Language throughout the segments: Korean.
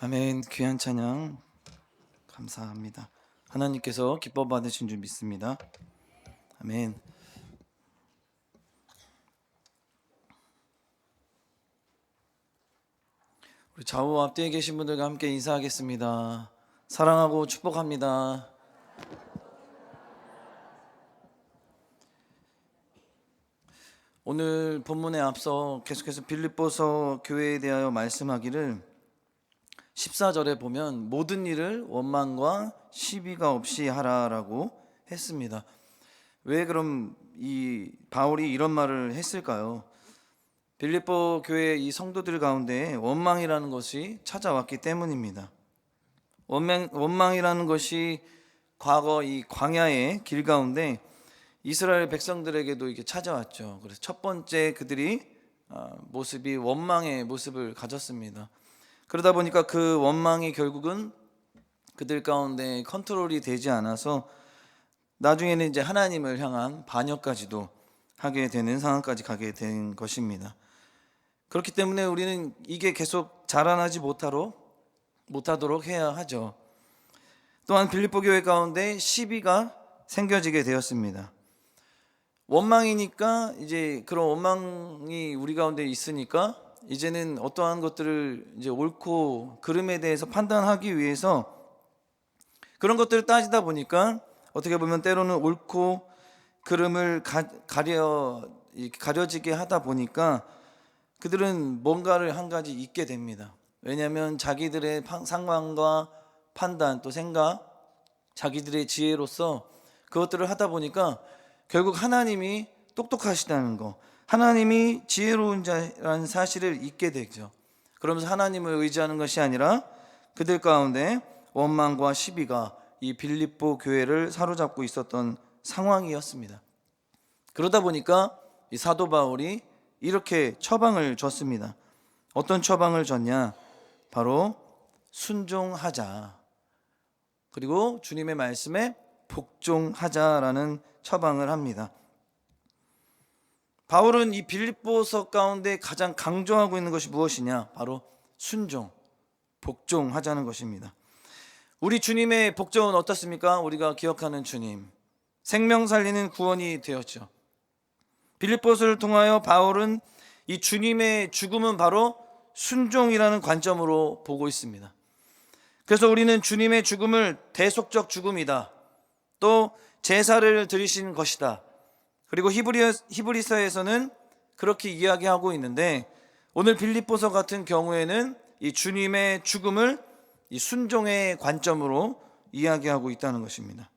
아멘. 귀한 찬양 감사합니다. 하나님께서 기뻐 받으신 줄 믿습니다. 아멘. 우리 좌우 앞뒤에 계신 분들과 함께 인사하겠습니다. 사랑하고 축복합니다. 오늘 본문에 앞서 계속해서 빌립보서 교회에 대하여 말씀하기를 14절에 보면 모든 일을 원망과 시비가 없이 하라라고 했습니다. 왜 그럼 이 바울이 이런 말을 했을까요? 빌립보 교회 이 성도들 가운데 원망이라는 것이 찾아왔기 때문입니다. 원망이라는 것이 과거 이 광야의 길 가운데 이스라엘 백성들에게도 이게 찾아왔죠. 그래서 첫 번째 그들이 모습이 원망의 모습을 가졌습니다. 그러다 보니까 그 원망이 결국은 그들 가운데 컨트롤이 되지 않아서 나중에는 이제 하나님을 향한 반역까지도 하게 되는 상황까지 가게 된 것입니다. 그렇기 때문에 우리는 이게 계속 자라나지 못하도록 해야 하죠. 또한 빌립보 교회 가운데 시비가 생겨지게 되었습니다. 원망이니까 이제 그런 원망이 우리 가운데 있으니까 이제는 어떠한 것들을 이제 옳고 그름에 대해서 판단하기 위해서 그런 것들을 따지다 보니까 어떻게 보면 때로는 옳고 그름을 가려지게 하다 보니까 그들은 뭔가를 한 가지 잊게 됩니다. 왜냐하면 자기들의 상황과 판단 또 생각, 자기들의 지혜로서 그것들을 하다 보니까 결국 하나님이 똑똑하시다는 거, 하나님이 지혜로운 자라는 사실을 잊게 되죠. 그러면서 하나님을 의지하는 것이 아니라 그들 가운데 원망과 시비가 이 빌립보 교회를 사로잡고 있었던 상황이었습니다. 그러다 보니까 이 사도 바울이 이렇게 처방을 줬습니다. 어떤 처방을 줬냐? 바로 순종하자. 그리고 주님의 말씀에 복종하자라는 처방을 합니다. 바울은 이 빌립보서 가운데 가장 강조하고 있는 것이 무엇이냐? 바로 순종, 복종하자는 것입니다. 우리 주님의 복종은 어떻습니까? 우리가 기억하는 주님, 생명 살리는 구원이 되었죠. 빌립보서를 통하여 바울은 이 주님의 죽음은 바로 순종이라는 관점으로 보고 있습니다. 그래서 우리는 주님의 죽음을 대속적 죽음이다, 또 제사를 드리신 것이다, 그리고 히브리서에서는 그렇게 이야기하고 있는데 오늘 빌립보서 같은 경우에는 이 주님의 죽음을 이 순종의 관점으로 이야기하고 있다는 것입니다.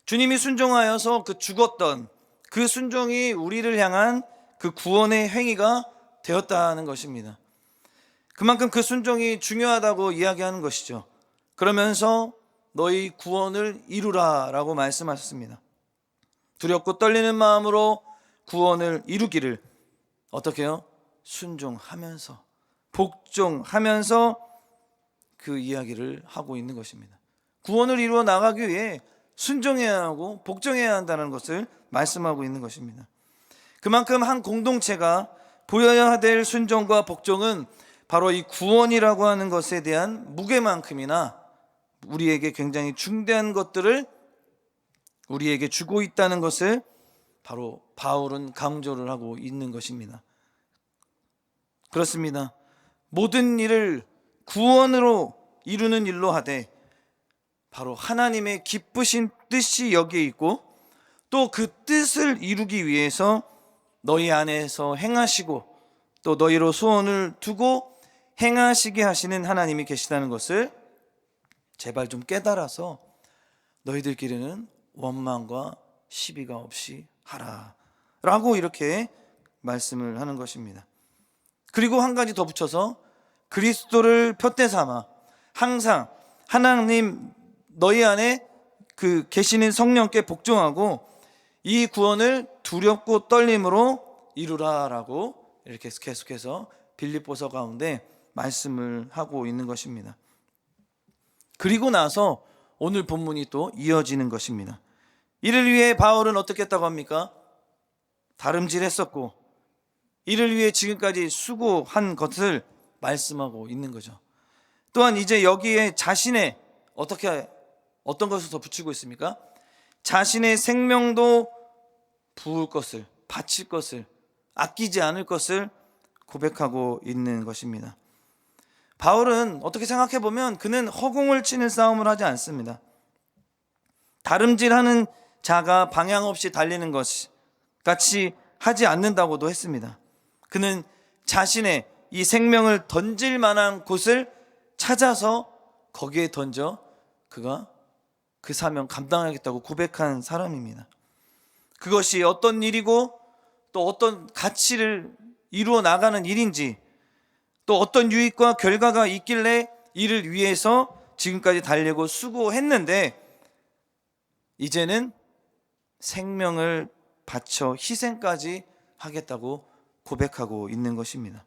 주님이 순종하여서 그 죽었던 그 순종이 우리를 향한 그 구원의 행위가 되었다는 것입니다. 그만큼 그 순종이 중요하다고 이야기하는 것이죠. 그러면서 너희 구원을 이루라 라고 말씀하셨습니다. 두렵고 떨리는 마음으로 구원을 이루기를 어떻게 해요? 순종하면서, 복종하면서 그 이야기를 하고 있는 것입니다. 구원을 이루어 나가기 위해 순종해야 하고 복종해야 한다는 것을 말씀하고 있는 것입니다. 그만큼 한 공동체가 보여야 될 순종과 복종은 바로 이 구원이라고 하는 것에 대한 무게만큼이나 우리에게 굉장히 중대한 것들을 우리에게 주고 있다는 것을 바로 바울은 강조를 하고 있는 것입니다. 그렇습니다. 모든 일을 구원으로 이루는 일로 하되 바로 하나님의 기쁘신 뜻이 여기에 있고 또 그 뜻을 이루기 위해서 너희 안에서 행하시고 또 너희로 소원을 두고 행하시게 하시는 하나님이 계시다는 것을 제발 좀 깨달아서 너희들끼리는 원망과 시비가 없이 하라 라고 이렇게 말씀을 하는 것입니다. 그리고 한 가지 더 붙여서 그리스도를 표대 삼아 항상 하나님 너희 안에 그 계시는 성령께 복종하고 이 구원을 두렵고 떨림으로 이루라 라고 이렇게 계속해서 빌립보서 가운데 말씀을 하고 있는 것입니다. 그리고 나서 오늘 본문이 또 이어지는 것입니다. 이를 위해 바울은 어떻게 했다고 합니까? 다름질했었고 이를 위해 지금까지 수고한 것을 말씀하고 있는 거죠. 또한 이제 여기에 자신의 어떤 것을 더 붙이고 있습니까? 자신의 생명도 부을 것을, 바칠 것을, 아끼지 않을 것을 고백하고 있는 것입니다. 바울은 어떻게 생각해 보면 그는 허공을 치는 싸움을 하지 않습니다. 다름질하는 자가 방향 없이 달리는 것 같이 하지 않는다고도 했습니다. 그는 자신의 이 생명을 던질 만한 곳을 찾아서 거기에 던져 그가 그 사명 감당하겠다고 고백한 사람입니다. 그것이 어떤 일이고 또 어떤 가치를 이루어 나가는 일인지 또 어떤 유익과 결과가 있길래 이를 위해서 지금까지 달리고 수고했는데 이제는 생명을 바쳐 희생까지 하겠다고 고백하고 있는 것입니다.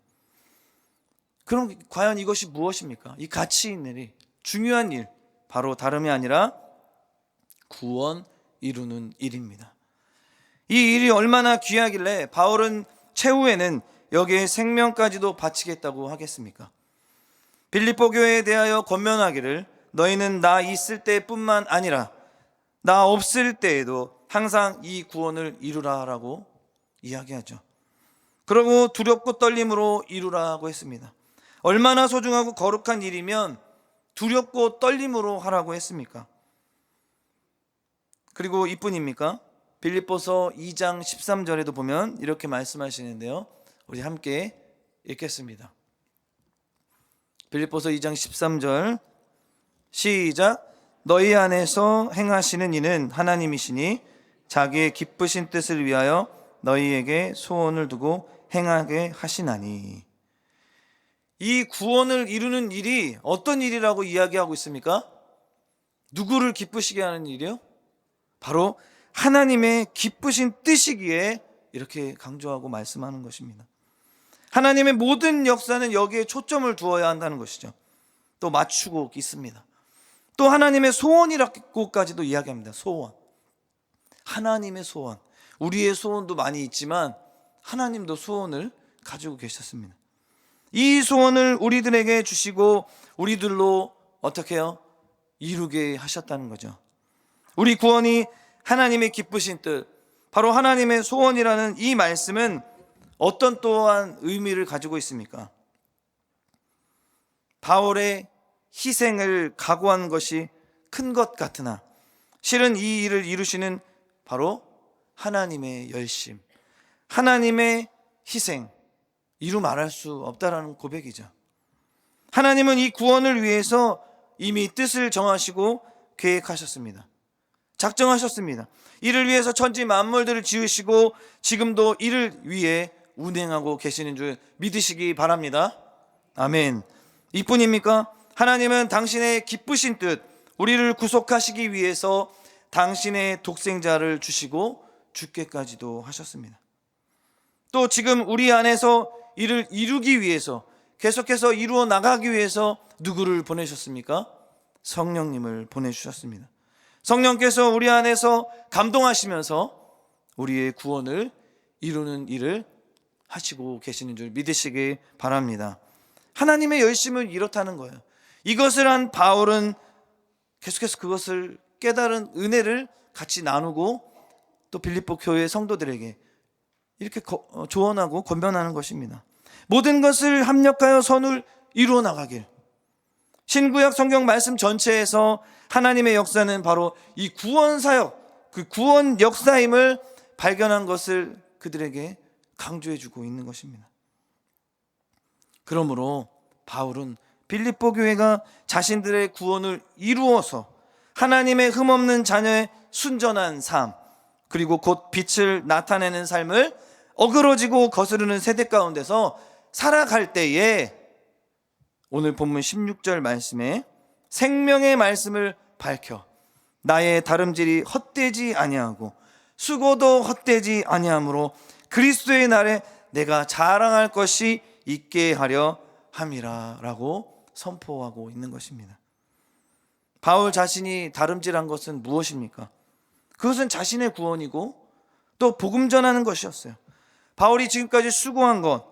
그럼 과연 이것이 무엇입니까? 이 가치 있는 일, 중요한 일, 바로 다름이 아니라 구원 이루는 일입니다. 이 일이 얼마나 귀하길래 바울은 최후에는 여기에 생명까지도 바치겠다고 하겠습니까? 빌립보 교회에 대하여 권면하기를 너희는 나 있을 때뿐만 아니라 나 없을 때에도 항상 이 구원을 이루라라고 이야기하죠. 그리고 두렵고 떨림으로 이루라고 했습니다. 얼마나 소중하고 거룩한 일이면 두렵고 떨림으로 하라고 했습니까? 그리고 이뿐입니까? 빌립보서 2장 13절에도 보면 이렇게 말씀하시는데요. 우리 함께 읽겠습니다. 빌립보서 2장 13절 시작. 너희 안에서 행하시는 이는 하나님이시니 자기의 기쁘신 뜻을 위하여 너희에게 소원을 두고 행하게 하시나니. 이 구원을 이루는 일이 어떤 일이라고 이야기하고 있습니까? 누구를 기쁘시게 하는 일이요? 바로 하나님의 기쁘신 뜻이기에 이렇게 강조하고 말씀하는 것입니다. 하나님의 모든 역사는 여기에 초점을 두어야 한다는 것이죠. 또 맞추고 있습니다. 또 하나님의 소원이라고까지도 이야기합니다. 소원. 하나님의 소원. 우리의 소원도 많이 있지만 하나님도 소원을 가지고 계셨습니다. 이 소원을 우리들에게 주시고 우리들로 어떻게 해요? 이루게 하셨다는 거죠. 우리 구원이 하나님의 기쁘신 뜻, 바로 하나님의 소원이라는 이 말씀은 어떤 또한 의미를 가지고 있습니까? 바울의 희생을 각오한 것이 큰 것 같으나 실은 이 일을 이루시는 바로 하나님의 열심, 하나님의 희생, 이루 말할 수 없다라는 고백이죠. 하나님은 이 구원을 위해서 이미 뜻을 정하시고 계획하셨습니다. 작정하셨습니다. 이를 위해서 천지 만물들을 지으시고 지금도 이를 위해 운행하고 계시는 줄 믿으시기 바랍니다. 아멘. 이뿐입니까? 하나님은 당신의 기쁘신 뜻, 우리를 구속하시기 위해서 당신의 독생자를 주시고 죽게까지도 하셨습니다. 또 지금 우리 안에서 이를 이루기 위해서 계속해서 이루어 나가기 위해서 누구를 보내셨습니까? 성령님을 보내주셨습니다. 성령께서 우리 안에서 감동하시면서 우리의 구원을 이루는 일을 하시고 계시는 줄 믿으시기 바랍니다. 하나님의 열심은 이렇다는 거예요. 이것을 한 바울은 계속해서 그것을 깨달은 은혜를 같이 나누고 또 빌립보 교회 성도들에게 이렇게 조언하고 권면하는 것입니다. 모든 것을 합력하여 선을 이루어 나가길. 신구약 성경 말씀 전체에서 하나님의 역사는 바로 이 구원 사역, 그 구원 역사임을 발견한 것을 그들에게 강조해주고 있는 것입니다. 그러므로 바울은 빌립보 교회가 자신들의 구원을 이루어서 하나님의 흠없는 자녀의 순전한 삶, 그리고 곧 빛을 나타내는 삶을 어그러지고 거스르는 세대 가운데서 살아갈 때에 오늘 본문 16절 말씀에 생명의 말씀을 밝혀 나의 다름질이 헛되지 아니하고 수고도 헛되지 아니하므로 그리스도의 날에 내가 자랑할 것이 있게 하려 함이라 라고 선포하고 있는 것입니다. 바울 자신이 다름질한 것은 무엇입니까? 그것은 자신의 구원이고 또 복음 전하는 것이었어요. 바울이 지금까지 수고한 것,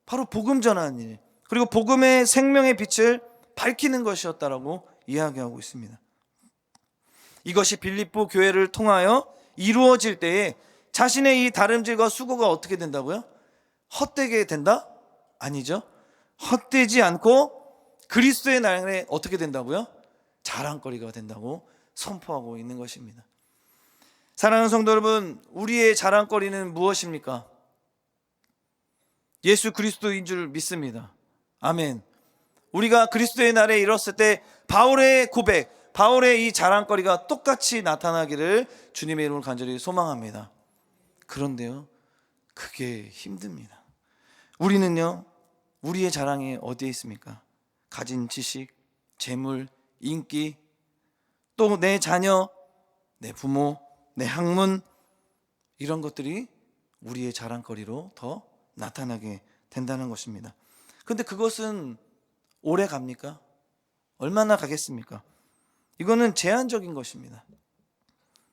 바로 복음 전하는 일, 그리고 복음의 생명의 빛을 밝히는 것이었다라고 이야기하고 있습니다. 이것이 빌립보 교회를 통하여 이루어질 때에 자신의 이 다름질과 수고가 어떻게 된다고요? 헛되게 된다? 아니죠. 헛되지 않고 그리스도의 날에 어떻게 된다고요? 자랑거리가 된다고 선포하고 있는 것입니다. 사랑하는 성도 여러분, 우리의 자랑거리는 무엇입니까? 예수 그리스도인 줄 믿습니다. 아멘. 우리가 그리스도의 날에 이뤘을 때 바울의 고백, 바울의 이 자랑거리가 똑같이 나타나기를 주님의 이름으로 간절히 소망합니다. 그런데요, 그게 힘듭니다. 우리는요, 우리의 자랑이 어디에 있습니까? 가진 지식, 재물, 인기, 또 내 자녀, 내 부모, 내 학문, 이런 것들이 우리의 자랑거리로 더 나타나게 된다는 것입니다. 그런데 그것은 오래 갑니까? 얼마나 가겠습니까? 이거는 제한적인 것입니다.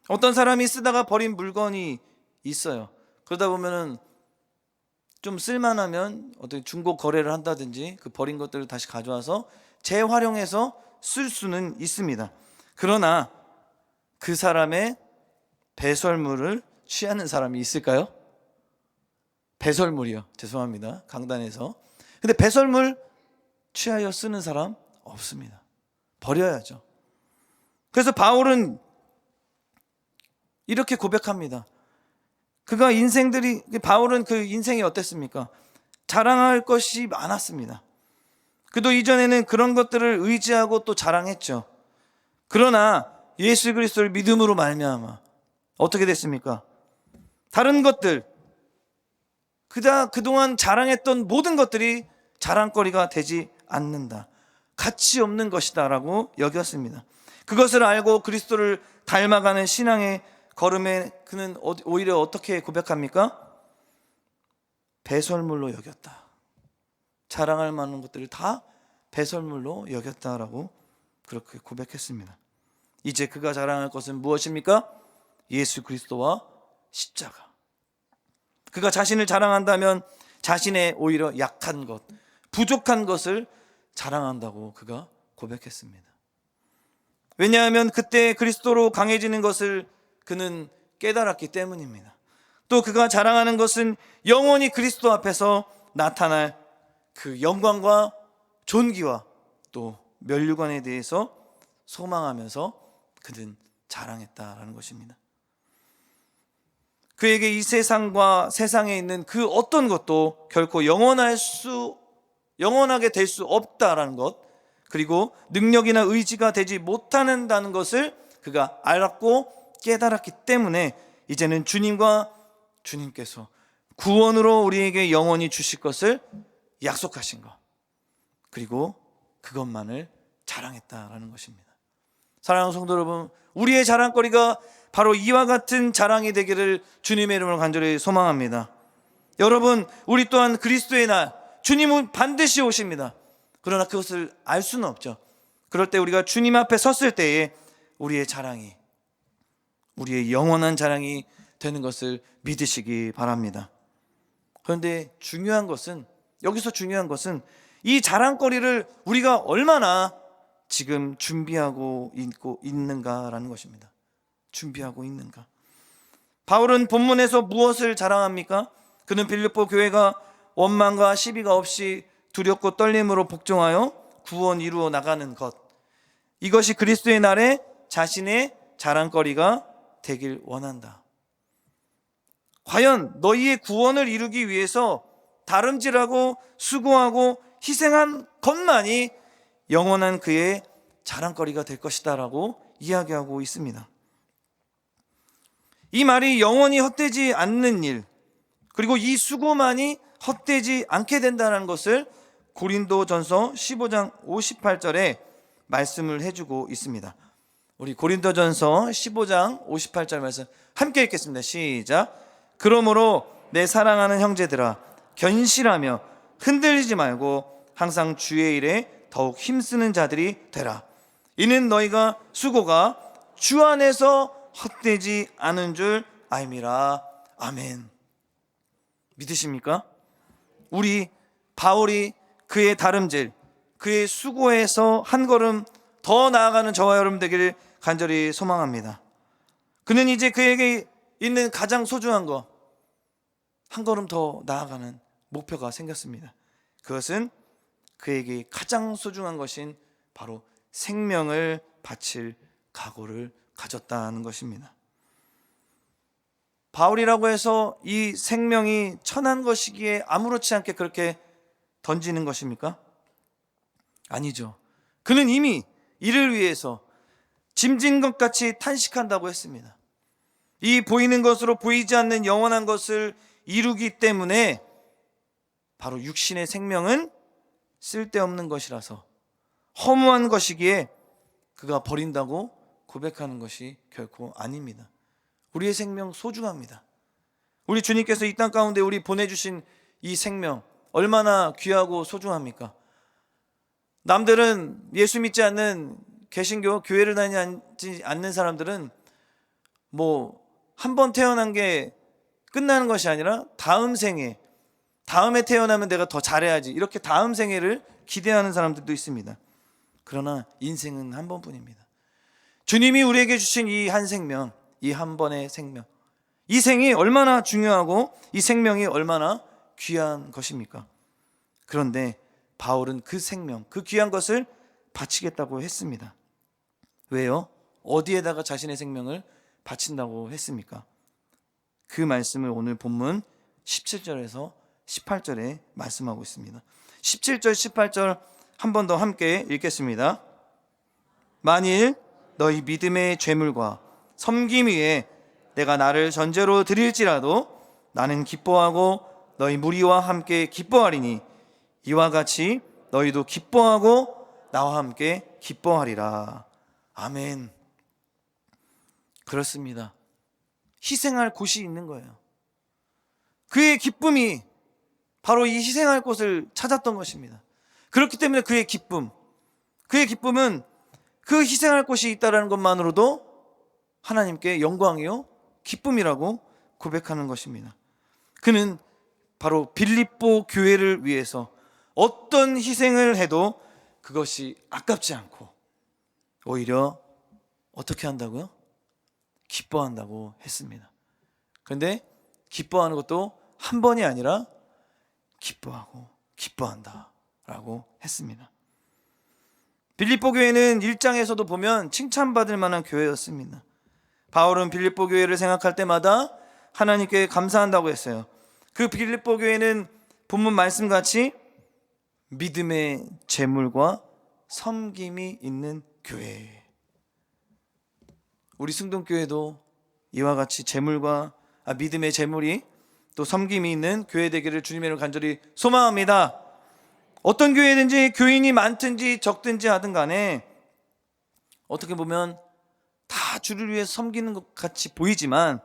어떤 사람이 쓰다가 버린 물건이 있어요. 그러다 보면은 좀 쓸만하면 어떻게 중고 거래를 한다든지 그 버린 것들을 다시 가져와서 재활용해서 쓸 수는 있습니다. 그러나 그 사람의 배설물을 취하는 사람이 있을까요? 배설물이요. 죄송합니다. 강단에서. 근데 배설물 취하여 쓰는 사람 없습니다. 버려야죠. 그래서 바울은 이렇게 고백합니다. 바울은 그 인생이 어땠습니까? 자랑할 것이 많았습니다. 그도 이전에는 그런 것들을 의지하고 또 자랑했죠. 그러나 예수 그리스도를 믿음으로 말미암아 어떻게 됐습니까? 다른 것들, 그동안 자랑했던 모든 것들이 자랑거리가 되지 않는다. 가치 없는 것이다 라고 여겼습니다. 그것을 알고 그리스도를 닮아가는 신앙의 걸음에 그는 오히려 어떻게 고백합니까? 배설물로 여겼다. 자랑할 만한 것들을 다 배설물로 여겼다라고 그렇게 고백했습니다. 이제 그가 자랑할 것은 무엇입니까? 예수 그리스도와 십자가. 그가 자신을 자랑한다면 자신의 오히려 약한 것, 부족한 것을 자랑한다고 그가 고백했습니다. 왜냐하면 그때 그리스도로 강해지는 것을 그는 깨달았기 때문입니다. 또 그가 자랑하는 것은 영원히 그리스도 앞에서 나타날 그 영광과 존귀와 또 면류관에 대해서 소망하면서 그는 자랑했다라는 것입니다. 그에게 이 세상과 세상에 있는 그 어떤 것도 결코 영원하게 될 수 없다라는 것, 그리고 능력이나 의지가 되지 못한다는 것을 그가 알았고 깨달았기 때문에 이제는 주님께서 구원으로 우리에게 영원히 주실 것을 약속하신 것, 그리고 그것만을 자랑했다라는 것입니다. 사랑하는 성도 여러분, 우리의 자랑거리가 바로 이와 같은 자랑이 되기를 주님의 이름으로 간절히 소망합니다. 여러분, 우리 또한 그리스도의 날, 주님은 반드시 오십니다. 그러나 그것을 알 수는 없죠. 그럴 때 우리가 주님 앞에 섰을 때에 우리의 자랑이, 우리의 영원한 자랑이 되는 것을 믿으시기 바랍니다. 그런데 여기서 중요한 것은 이 자랑거리를 우리가 얼마나 지금 준비하고 있는가라는 것입니다. 준비하고 있는가. 바울은 본문에서 무엇을 자랑합니까? 그는 빌립보 교회가 원망과 시비가 없이 두렵고 떨림으로 복종하여 구원 이루어 나가는 것, 이것이 그리스도의 날에 자신의 자랑거리가 되길 원한다. 과연 너희의 구원을 이루기 위해서 다름질하고 수고하고 희생한 것만이 영원한 그의 자랑거리가 될 것이다 라고 이야기하고 있습니다. 이 말이 영원히 헛되지 않는 일, 그리고 이 수고만이 헛되지 않게 된다는 것을 고린도전서 15장 58절에 말씀을 해주고 있습니다. 우리 고린도전서 15장 58절 말씀 함께 읽겠습니다. 시작. 그러므로 내 사랑하는 형제들아, 견실하며 흔들리지 말고 항상 주의 일에 더욱 힘쓰는 자들이 되라. 이는 너희가 수고가 주 안에서 헛되지 않은 줄 알미라. 아멘. 믿으십니까? 바울이 그의 다름질, 그의 수고에서 한 걸음 더 나아가는 저와 여러분 되기를 간절히 소망합니다. 그는 이제 그에게 있는 가장 소중한 것, 한 걸음 더 나아가는 목표가 생겼습니다. 그것은 그에게 가장 소중한 것인 바로 생명을 바칠 각오를 가졌다는 것입니다. 바울이라고 해서 이 생명이 천한 것이기에 아무렇지 않게 그렇게 던지는 것입니까? 아니죠. 그는 이미 이를 위해서 짐진 것 같이 탄식한다고 했습니다. 이 보이는 것으로 보이지 않는 영원한 것을 이루기 때문에 바로 육신의 생명은 쓸데없는 것이라서 허무한 것이기에 그가 버린다고 고백하는 것이 결코 아닙니다. 우리의 생명 소중합니다. 우리 주님께서 이 땅 가운데 우리 보내주신 이 생명 얼마나 귀하고 소중합니까? 남들은 예수 믿지 않는 개신교 교회를 다니지 않는 사람들은 한 번 태어난 게 끝나는 것이 아니라 다음 생에, 다음에 태어나면 내가 더 잘해야지, 이렇게 다음 생애를 기대하는 사람들도 있습니다. 그러나 인생은 한 번뿐입니다. 주님이 우리에게 주신 이 한 생명, 이 한 번의 생명, 이 생이 얼마나 중요하고 이 생명이 얼마나 귀한 것입니까? 그런데 바울은 그 생명, 그 귀한 것을 바치겠다고 했습니다. 왜요? 어디에다가 자신의 생명을 바친다고 했습니까? 그 말씀을 오늘 본문 17절에서 18절에 말씀하고 있습니다. 17절 18절 한 번 더 함께 읽겠습니다. 만일 너희 믿음의 죄물과 섬김 위에 내가 나를 전제로 드릴지라도 나는 기뻐하고 너희 무리와 함께 기뻐하리니 이와 같이 너희도 기뻐하고 나와 함께 기뻐하리라. 아멘. 그렇습니다. 희생할 곳이 있는 거예요. 그의 기쁨이 바로 이 희생할 곳을 찾았던 것입니다. 그렇기 때문에 그의 기쁨은 그 희생할 곳이 있다는 것만으로도 하나님께 영광이요 기쁨이라고 고백하는 것입니다. 그는 바로 빌립보 교회를 위해서 어떤 희생을 해도 그것이 아깝지 않고 오히려 어떻게 한다고요? 기뻐한다고 했습니다. 그런데 기뻐하는 것도 한 번이 아니라 기뻐하고 기뻐한다 라고 했습니다. 빌립보 교회는 1장에서도 보면 칭찬받을 만한 교회였습니다. 바울은 빌립보 교회를 생각할 때마다 하나님께 감사한다고 했어요. 그 빌립보 교회는 본문 말씀같이 믿음의 재물과 섬김이 있는 교회. 우리 승동교회도 이와 같이 믿음의 재물이 또 섬김이 있는 교회 되기를 주님의 이름으로 간절히 소망합니다. 어떤 교회든지 교인이 많든지 적든지 하든 간에 어떻게 보면 다 주를 위해서 섬기는 것 같이 보이지만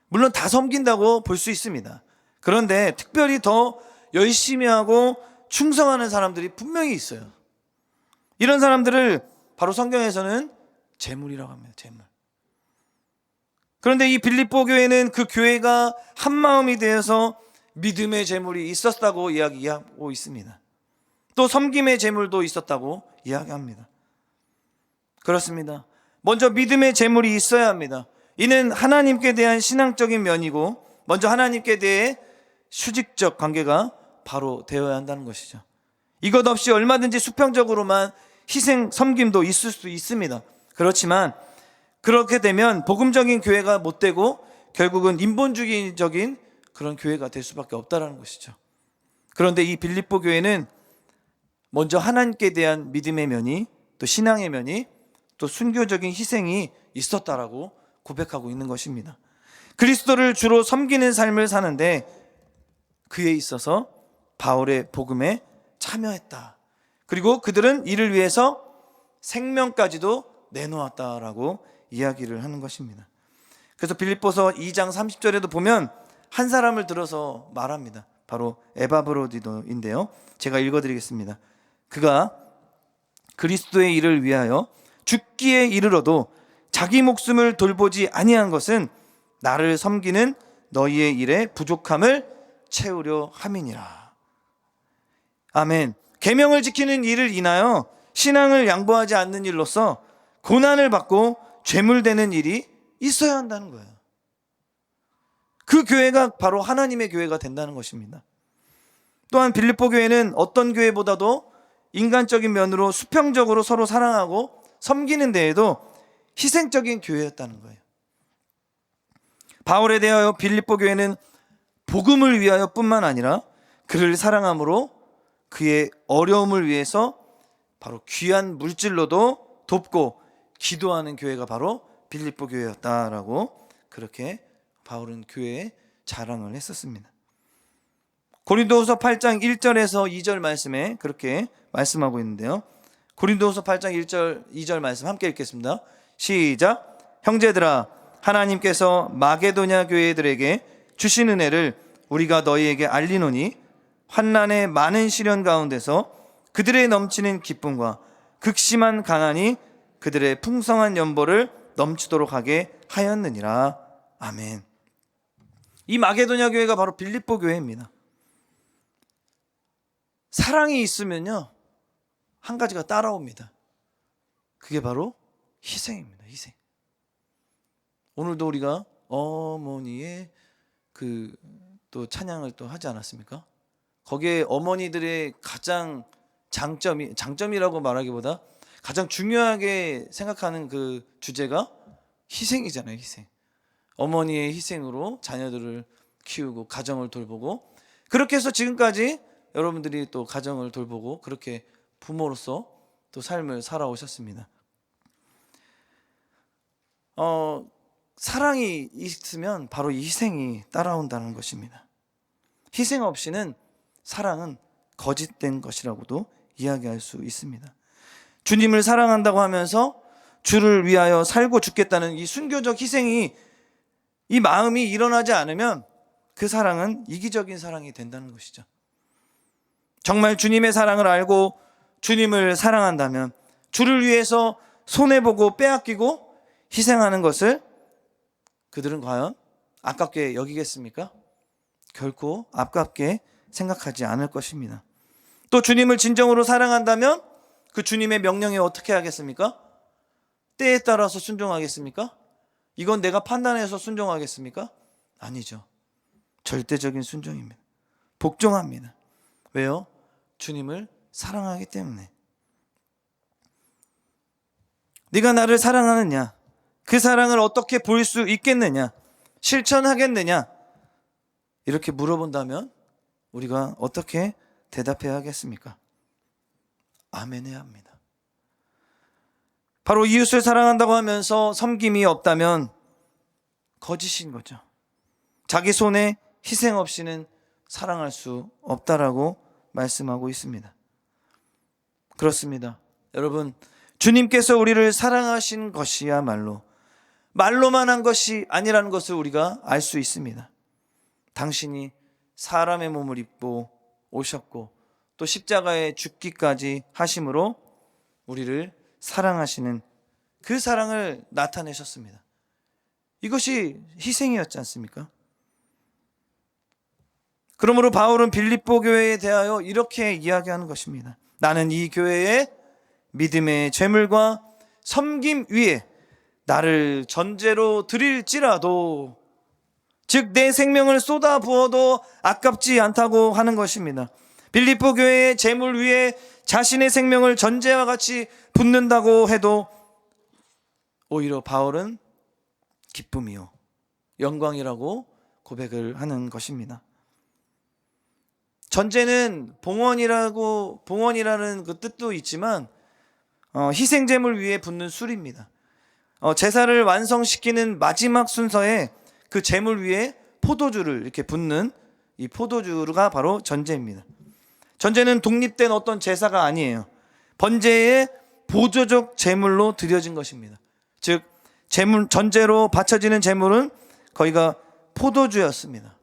물론 다 섬긴다고 볼 수 있습니다. 그런데 특별히 더 열심히 하고 충성하는 사람들이 분명히 있어요. 이런 사람들을 바로 성경에서는 재물이라고 합니다. 재물. 그런데 이 빌립보 교회는 그 교회가 한 마음이 되어서 믿음의 재물이 있었다고 이야기하고 있습니다. 또 섬김의 재물도 있었다고 이야기합니다. 그렇습니다. 먼저 믿음의 재물이 있어야 합니다. 이는 하나님께 대한 신앙적인 면이고 먼저 하나님께 대해 수직적 관계가 바로 되어야 한다는 것이죠. 이것 없이 얼마든지 수평적으로만 희생, 섬김도 있을 수 있습니다. 그렇지만 그렇게 되면 복음적인 교회가 못 되고 결국은 인본주의적인 그런 교회가 될 수밖에 없다는 것이죠. 그런데 이 빌립보 교회는 먼저 하나님께 대한 믿음의 면이, 또 신앙의 면이, 또 순교적인 희생이 있었다라고 고백하고 있는 것입니다. 그리스도를 주로 섬기는 삶을 사는데 그에 있어서 바울의 복음에 참여했다. 그리고 그들은 이를 위해서 생명까지도 내놓았다라고 이야기를 하는 것입니다. 그래서 빌립보서 2장 30절에도 보면 한 사람을 들어서 말합니다. 바로 에바브로디도인데요. 제가 읽어드리겠습니다. 그가 그리스도의 일을 위하여 죽기에 이르러도 자기 목숨을 돌보지 아니한 것은 나를 섬기는 너희의 일에 부족함을 채우려 함이니라. 아멘. 계명을 지키는 일을 인하여 신앙을 양보하지 않는 일로서 고난을 받고 죄물되는 일이 있어야 한다는 거예요. 그 교회가 바로 하나님의 교회가 된다는 것입니다. 또한 빌립보 교회는 어떤 교회보다도 인간적인 면으로 수평적으로 서로 사랑하고 섬기는 데에도 희생적인 교회였다는 거예요. 바울에 대하여 빌립보 교회는 복음을 위하여 뿐만 아니라 그를 사랑함으로 그의 어려움을 위해서 바로 귀한 물질로도 돕고 기도하는 교회가 바로 빌립보 교회였다라고 그렇게 바울은 교회에 자랑을 했었습니다. 고린도후서 8장 1절에서 2절 말씀에 그렇게 말씀하고 있는데요. 고린도후서 8장 1절 2절 말씀 함께 읽겠습니다. 시작. 형제들아, 하나님께서 마게도냐 교회들에게 주신 은혜를 우리가 너희에게 알리노니 환난의 많은 시련 가운데서 그들의 넘치는 기쁨과 극심한 가난이 그들의 풍성한 연보를 넘치도록 하게 하였느니라. 아멘. 이 마게도냐 교회가 바로 빌립보 교회입니다. 사랑이 있으면요, 한 가지가 따라옵니다. 그게 바로 희생입니다. 희생. 오늘도 우리가 어머니의 또 찬양을 또 하지 않았습니까? 거기에 어머니들의 가장 장점이라고 말하기보다 가장 중요하게 생각하는 그 주제가 희생이잖아요. 희생. 어머니의 희생으로 자녀들을 키우고 가정을 돌보고, 그렇게 해서 지금까지 여러분들이 또 가정을 돌보고 그렇게 부모로서 또 삶을 살아오셨습니다. 사랑이 있으면 바로 이 희생이 따라온다는 것입니다. 희생 없이는 사랑은 거짓된 것이라고도 이야기할 수 있습니다. 주님을 사랑한다고 하면서 주를 위하여 살고 죽겠다는 이 순교적 희생이, 이 마음이 일어나지 않으면 그 사랑은 이기적인 사랑이 된다는 것이죠. 정말 주님의 사랑을 알고 주님을 사랑한다면 주를 위해서 손해보고 빼앗기고 희생하는 것을 그들은 과연 아깝게 여기겠습니까? 결코 아깝게 생각하지 않을 것입니다. 또 주님을 진정으로 사랑한다면 그 주님의 명령에 어떻게 하겠습니까? 때에 따라서 순종하겠습니까? 이건 내가 판단해서 순종하겠습니까? 아니죠. 절대적인 순종입니다. 복종합니다. 왜요? 주님을 사랑하기 때문에. 네가 나를 사랑하느냐? 그 사랑을 어떻게 보일 수 있겠느냐? 실천하겠느냐? 이렇게 물어본다면 우리가 어떻게 대답해야 하겠습니까? 아멘 해야 합니다. 바로 이웃을 사랑한다고 하면서 섬김이 없다면 거짓인 거죠. 자기 손에 희생 없이는 사랑할 수 없다라고 말씀하고 있습니다. 그렇습니다. 여러분, 주님께서 우리를 사랑하신 것이야말로 말로만 한 것이 아니라는 것을 우리가 알 수 있습니다. 당신이 사람의 몸을 입고 오셨고 또 십자가에 죽기까지 하심으로 우리를 사랑하시는 그 사랑을 나타내셨습니다. 이것이 희생이었지 않습니까? 그러므로 바울은 빌립보 교회에 대하여 이렇게 이야기하는 것입니다. 나는 이 교회의 믿음의 재물과 섬김 위에 나를 전제로 드릴지라도, 즉 내 생명을 쏟아 부어도 아깝지 않다고 하는 것입니다. 빌립보 교회의 재물 위에 자신의 생명을 전제와 같이 붓는다고 해도 오히려 바울은 기쁨이요 영광이라고 고백을 하는 것입니다. 전제는 봉헌이라는 그 뜻도 있지만 희생제물 위에 붓는 술입니다. 제사를 완성시키는 마지막 순서에 그 제물 위에 포도주를 이렇게 붓는 이 포도주가 바로 전제입니다. 전제는 독립된 어떤 제사가 아니에요. 번제의 보조적 제물로 드려진 것입니다. 즉 전제로 바쳐지는 제물은 거기가 포도주였습니다.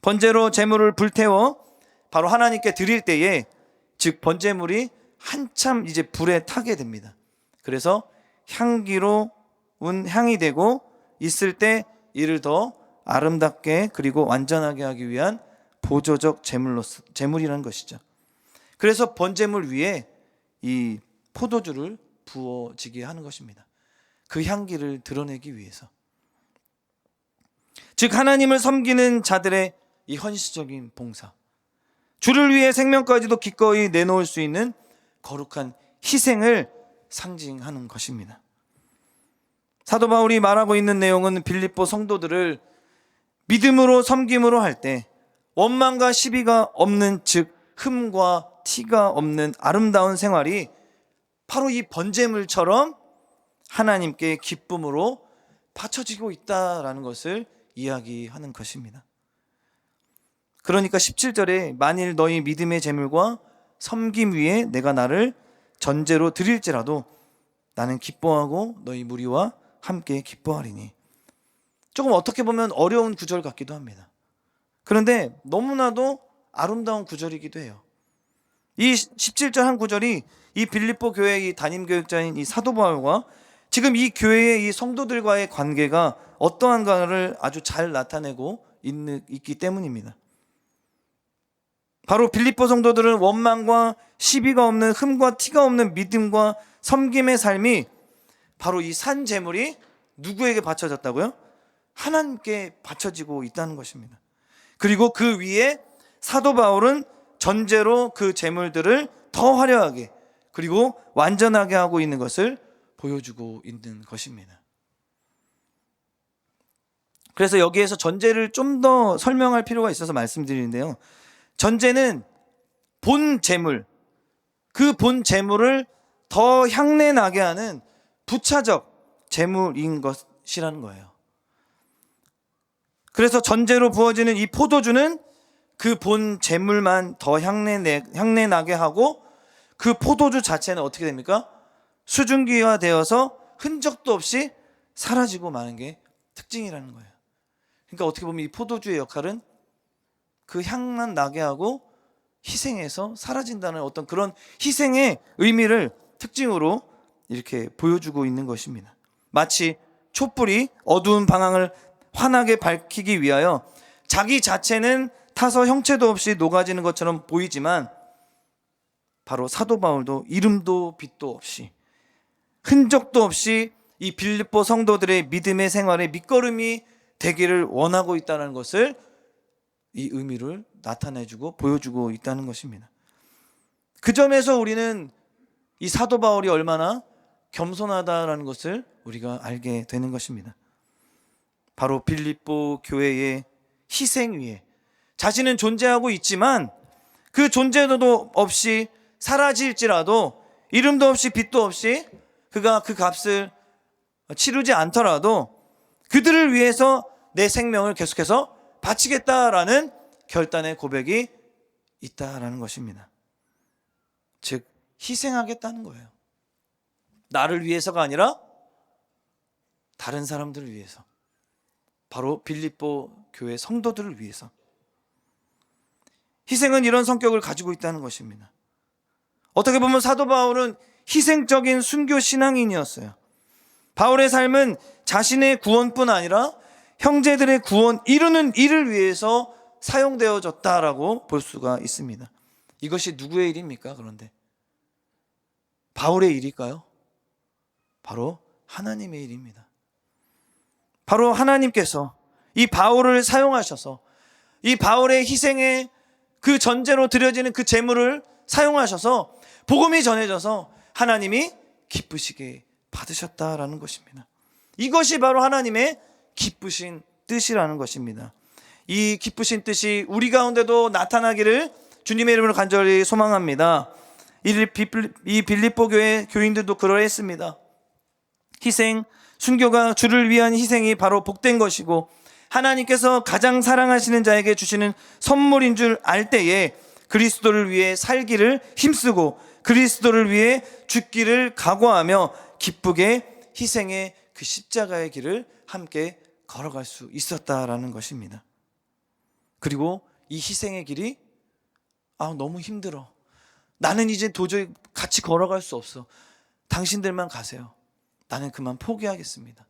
번제로 제물을 불태워 바로 하나님께 드릴 때에, 즉 번제물이 한참 이제 불에 타게 됩니다. 그래서 향기로운 향이 되고 있을 때 이를 더 아름답게 그리고 완전하게 하기 위한 보조적 제물이라는 것이죠. 그래서 번제물 위에 이 포도주를 부어지게 하는 것입니다. 그 향기를 드러내기 위해서. 즉 하나님을 섬기는 자들의 이 헌신적인 봉사, 주를 위해 생명까지도 기꺼이 내놓을 수 있는 거룩한 희생을 상징하는 것입니다. 사도 바울이 말하고 있는 내용은 빌립보 성도들을 믿음으로 섬김으로 할 때 원망과 시비가 없는, 즉 흠과 티가 없는 아름다운 생활이 바로 이 번제물처럼 하나님께 기쁨으로 바쳐지고 있다라는 것을 이야기하는 것입니다. 그러니까 17절에 만일 너희 믿음의 제물과 섬김 위에 내가 나를 전제로 드릴지라도 나는 기뻐하고 너희 무리와 함께 기뻐하리니. 조금 어떻게 보면 어려운 구절 같기도 합니다. 그런데 너무나도 아름다운 구절이기도 해요. 이 17절 한 구절이 이 빌립보 교회의 담임교육자인 이 사도 바울과 지금 이 교회의 이 성도들과의 관계가 어떠한가를 아주 잘 나타내고 있기 때문입니다. 바로 빌립보 성도들은 원망과 시비가 없는, 흠과 티가 없는 믿음과 섬김의 삶이 바로 이 산 제물이 누구에게 바쳐졌다고요? 하나님께 바쳐지고 있다는 것입니다. 그리고 그 위에 사도 바울은 전제로 그 제물들을 더 화려하게 그리고 완전하게 하고 있는 것을 보여주고 있는 것입니다. 그래서 여기에서 전제를 좀 더 설명할 필요가 있어서 말씀드리는데요. 전제는 본 제물, 그 본 제물을 더 향내 나게 하는 부차적 제물인 것이라는 거예요. 그래서 전제로 부어지는 이 포도주는 그 본 제물만 더 향내 나게 하고 그 포도주 자체는 어떻게 됩니까? 수증기화되어서 흔적도 없이 사라지고 마는 게 특징이라는 거예요. 그러니까 어떻게 보면 이 포도주의 역할은 그 향만 나게 하고 희생해서 사라진다는 어떤 그런 희생의 의미를 특징으로 이렇게 보여주고 있는 것입니다. 마치 촛불이 어두운 방향을 환하게 밝히기 위하여 자기 자체는 타서 형체도 없이 녹아지는 것처럼 보이지만 바로 사도 바울도 이름도 빛도 없이 흔적도 없이 이 빌립보 성도들의 믿음의 생활에 밑거름이 되기를 원하고 있다는 것을, 이 의미를 나타내주고 보여주고 있다는 것입니다. 그 점에서 우리는 이 사도 바울이 얼마나 겸손하다라는 것을 우리가 알게 되는 것입니다. 바로 빌립보 교회의 희생 위에 자신은 존재하고 있지만 그 존재도 없이 사라질지라도, 이름도 없이 빛도 없이 그가 그 값을 치르지 않더라도 그들을 위해서 내 생명을 계속해서 바치겠다라는 결단의 고백이 있다라는 것입니다. 즉 희생하겠다는 거예요. 나를 위해서가 아니라 다른 사람들을 위해서, 바로 빌립보 교회 성도들을 위해서. 희생은 이런 성격을 가지고 있다는 것입니다. 어떻게 보면 사도 바울은 희생적인 순교 신앙인이었어요. 바울의 삶은 자신의 구원뿐 아니라 형제들의 구원 이루는 일을 위해서 사용되어졌다라고 볼 수가 있습니다. 이것이 누구의 일입니까? 그런데 바울의 일일까요? 바로 하나님의 일입니다. 바로 하나님께서 이 바울을 사용하셔서 이 바울의 희생에 그 전제로 드려지는 그 제물을 사용하셔서 복음이 전해져서 하나님이 기쁘시게 받으셨다라는 것입니다. 이것이 바로 하나님의 기쁘신 뜻이라는 것입니다. 이 기쁘신 뜻이 우리 가운데도 나타나기를 주님의 이름으로 간절히 소망합니다. 이 빌립보 교회 교인들도 그러했습니다. 희생, 순교가 주를 위한 희생이 바로 복된 것이고 하나님께서 가장 사랑하시는 자에게 주시는 선물인 줄 알 때에 그리스도를 위해 살기를 힘쓰고 그리스도를 위해 죽기를 각오하며 기쁘게 희생의 그 십자가의 길을 함께 걸어갈 수 있었다라는 것입니다. 그리고 이 희생의 길이 너무 힘들어, 나는 이제 도저히 같이 걸어갈 수 없어, 당신들만 가세요, 나는 그만 포기하겠습니다,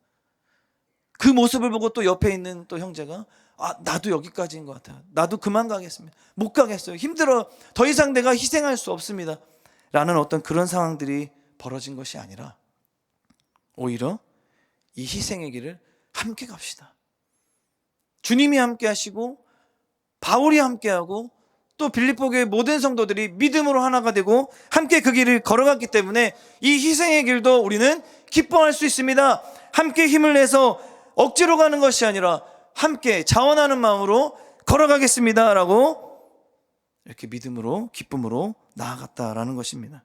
그 모습을 보고 또 옆에 있는 또 형제가 나도 여기까지인 것 같아요. 나도 그만 가겠습니다. 못 가겠어요. 힘들어. 더 이상 내가 희생할 수 없습니다. 라는 어떤 그런 상황들이 벌어진 것이 아니라 오히려 이 희생의 길을 함께 갑시다. 주님이 함께 하시고 바울이 함께 하고 또 빌립보 교회 모든 성도들이 믿음으로 하나가 되고 함께 그 길을 걸어갔기 때문에 이 희생의 길도 우리는 기뻐할 수 있습니다. 함께 힘을 내서 억지로 가는 것이 아니라 함께 자원하는 마음으로 걸어가겠습니다 라고 이렇게 믿음으로 기쁨으로 나아갔다라는 것입니다.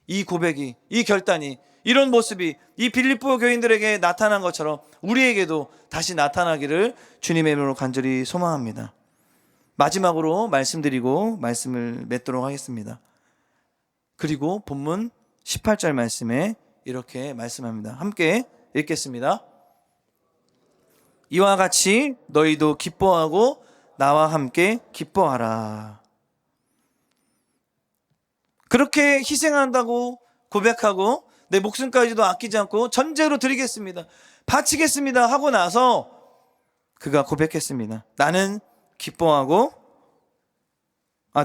이 고백이, 이 결단이, 이런 모습이 이 빌립보 교인들에게 나타난 것처럼 우리에게도 다시 나타나기를 주님의 이름으로 간절히 소망합니다. 마지막으로 말씀드리고 말씀을 맺도록 하겠습니다. 그리고 본문 18절 말씀에 이렇게 말씀합니다. 함께 읽겠습니다. 이와 같이 너희도 기뻐하고 나와 함께 기뻐하라. 그렇게 희생한다고 고백하고 내 목숨까지도 아끼지 않고 전제로 드리겠습니다, 바치겠습니다 하고 나서 그가 고백했습니다. 나는 기뻐하고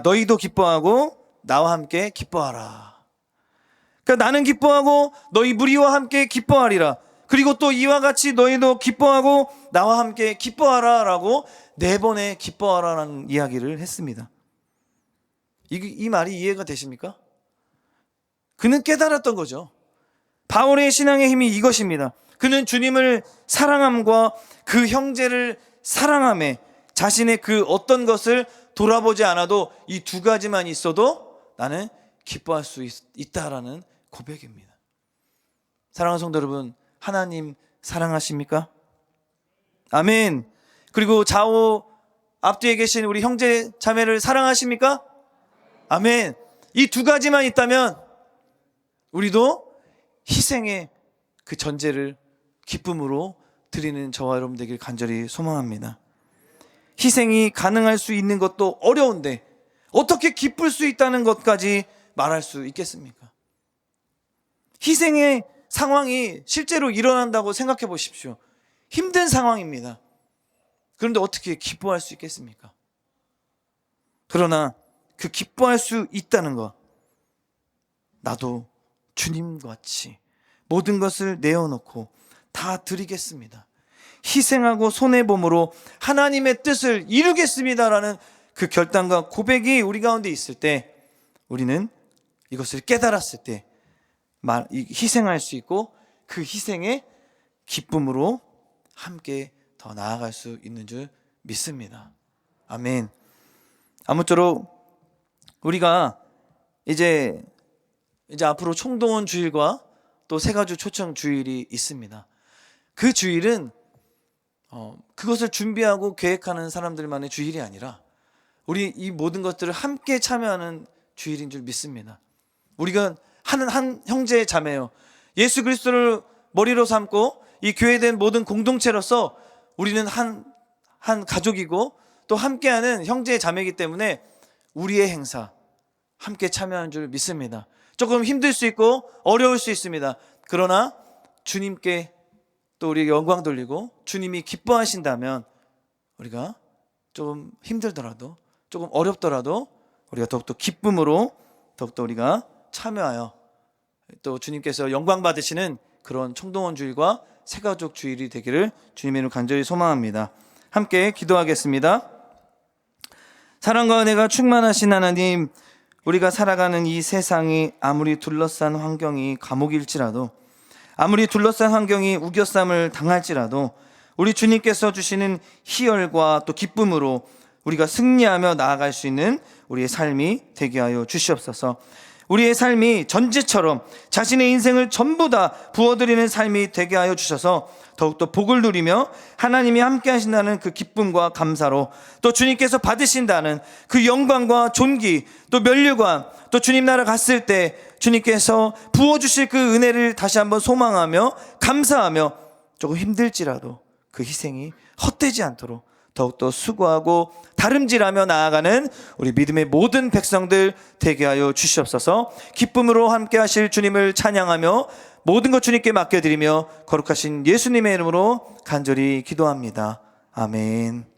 너희도 기뻐하고 나와 함께 기뻐하라. 그러니까 나는 기뻐하고 너희 무리와 함께 기뻐하리라. 그리고 또 이와 같이 너희도 기뻐하고 나와 함께 기뻐하라 라고 4번의 기뻐하라라는 이야기를 했습니다. 이 말이 이해가 되십니까? 그는 깨달았던 거죠. 바울의 신앙의 힘이 이것입니다. 그는 주님을 사랑함과 그 형제를 사랑함에 자신의 그 어떤 것을 돌아보지 않아도 이 2가지만 있어도 나는 기뻐할 수 있다라는 고백입니다. 사랑하는 성도 여러분, 하나님 사랑하십니까? 아멘. 그리고 좌우 앞뒤에 계신 우리 형제 자매를 사랑하십니까? 아멘. 이 2가지만 있다면 우리도 희생의 그 전제를 기쁨으로 드리는 저와 여러분 되길 간절히 소망합니다. 희생이 가능할 수 있는 것도 어려운데 어떻게 기쁠 수 있다는 것까지 말할 수 있겠습니까? 희생의 상황이 실제로 일어난다고 생각해 보십시오. 힘든 상황입니다. 그런데 어떻게 기뻐할 수 있겠습니까? 그러나 그 기뻐할 수 있다는 것, 나도 주님같이 모든 것을 내어놓고 다 드리겠습니다, 희생하고 손해봄으로 하나님의 뜻을 이루겠습니다라는 그 결단과 고백이 우리 가운데 있을 때 우리는 이것을 깨달았을 때 희생할 수 있고 그 희생의 기쁨으로 함께 더 나아갈 수 있는 줄 믿습니다. 아멘. 아무쪼록 우리가 이제 앞으로 총동원 주일과 또 새가족 초청 주일이 있습니다. 그 주일은 그것을 준비하고 계획하는 사람들만의 주일이 아니라 우리 이 모든 것들을 함께 참여하는 주일인 줄 믿습니다. 우리가 한 형제 자매요, 예수 그리스도를 머리로 삼고 이 교회된 모든 공동체로서 우리는 한 가족이고 또 함께하는 형제 자매이기 때문에 우리의 행사 함께 참여하는 줄 믿습니다. 조금 힘들 수 있고 어려울 수 있습니다. 그러나 주님께 또 우리 영광 돌리고 주님이 기뻐하신다면 우리가 조금 힘들더라도 조금 어렵더라도 우리가 더욱더 기쁨으로 더욱더 우리가 참여하여 또 주님께서 영광 받으시는 그런 총동원 주일과 새가족 주일이 되기를 주님의 이름으로 간절히 소망합니다. 함께 기도하겠습니다. 사랑과 은혜가 충만하신 하나님, 우리가 살아가는 이 세상이 아무리 둘러싼 환경이 감옥일지라도, 아무리 둘러싼 환경이 우겨쌈을 당할지라도 우리 주님께서 주시는 희열과 또 기쁨으로 우리가 승리하며 나아갈 수 있는 우리의 삶이 되게 하여 주시옵소서. 우리의 삶이 전제처럼 자신의 인생을 전부 다 부어드리는 삶이 되게 하여 주셔서 더욱더 복을 누리며 하나님이 함께 하신다는 그 기쁨과 감사로 또 주님께서 받으신다는 그 영광과 존귀 또 면류관 또 주님 나라 갔을 때 주님께서 부어주실 그 은혜를 다시 한번 소망하며 감사하며 조금 힘들지라도 그 희생이 헛되지 않도록 더욱더 수고하고 다름질하며 나아가는 우리 믿음의 모든 백성들 되게 하여 주시옵소서. 기쁨으로 함께 하실 주님을 찬양하며 모든 것 주님께 맡겨드리며 거룩하신 예수님의 이름으로 간절히 기도합니다. 아멘.